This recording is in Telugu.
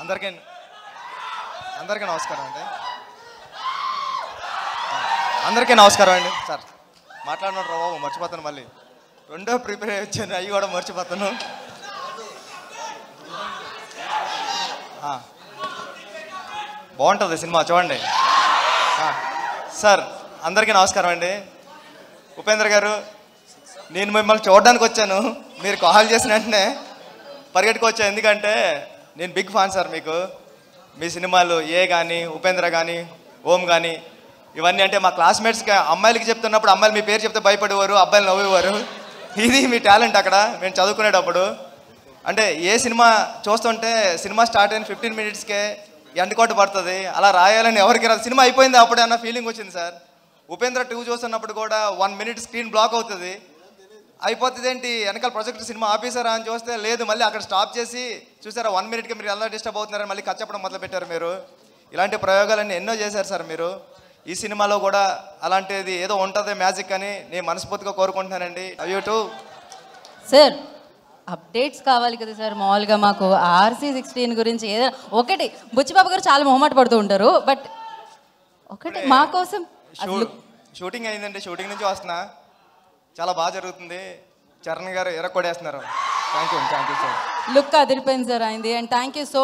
అందరికీ అందరికీ నమస్కారం అండి. అందరికీ నమస్కారం అండి. సార్ మాట్లాడినాడు రా బాబు, మర్చిపోతాను. మళ్ళీ రెండో ప్రిపేర్ వచ్చాను, అవి కూడా మర్చిపోతాను. బాగుంటుంది సినిమా, చూడండి. సార్ అందరికీ నమస్కారం అండి. ఉపేంద్ర గారు, నేను మిమ్మల్ని చూడడానికి వచ్చాను, మీరు కాల్ చేసిన వెంటనే పరిగెట్టుకొచ్చాను. ఎందుకంటే నేను బిగ్ ఫ్యాన్ సార్ మీకు. మీ సినిమాలు ఏ కానీ, ఉపేంద్ర కానీ, ఓం కానీ, ఇవన్నీ అంటే మా క్లాస్మేట్స్కి అమ్మాయిలకి చెప్తున్నప్పుడు అమ్మాయిలు మీ పేరు చెప్తే భయపడేవారు, అబ్బాయిలు నవ్వేవారు. ఇది మీ టాలెంట్ అక్కడ మేము చదువుకునేటప్పుడు. అంటే ఏ సినిమా చూస్తుంటే సినిమా స్టార్ట్ అయిన 15 మినిట్స్కే ఎండ్ కోట్ పడుతుంది, అలా రాయాలని ఎవరికి రాదు. సినిమా అయిపోయింది అప్పుడే అన్న ఫీలింగ్ వచ్చింది సార్. ఉపేంద్ర 2 చూస్తున్నప్పుడు కూడా 1 మినిట్ స్క్రీన్ బ్లాక్ అవుతుంది. అయిపోతుంది ఏంటి, వెనకాల ప్రొజెక్టర్ సినిమా ఆపేసారా అని చూస్తే లేదు, మళ్ళీ అక్కడ స్టాప్ చేసి చూసారా 1 మినిట్కి మీరు ఎలా డిస్టర్బ్ అవుతున్నారని మళ్ళీ కట్ చెప్పడం మొదలు పెట్టారు మీరు. ఇలాంటి ప్రయోగాలన్నీ ఎన్నో చేశారు సార్ మీరు. ఈ సినిమాలో కూడా అలాంటిది ఏదో ఉంటుంది మ్యాజిక్ అని నేను మనస్ఫూర్తిగా కోరుకుంటున్నానండి. అయ్యో టూ సార్ అప్డేట్స్ కావాలి కదా సార్. మామూలుగా మాకు RC16 గురించి ఏదైనా ఒకటి, బుచ్చిబాబు గారు చాలా మొహమాట పడుతూ ఉంటారు, బట్ ఒకటి మా కోసం. షూటింగ్ అయిందండి, షూటింగ్ నుంచి వస్తున్నా, చాలా బాగా జరుగుతుంది. చరణ్ గారు ఎరకొడేస్తున్నారు. Thank you sir. లుక్ అదిరిపోయింది సార్ అయింది. And thank you so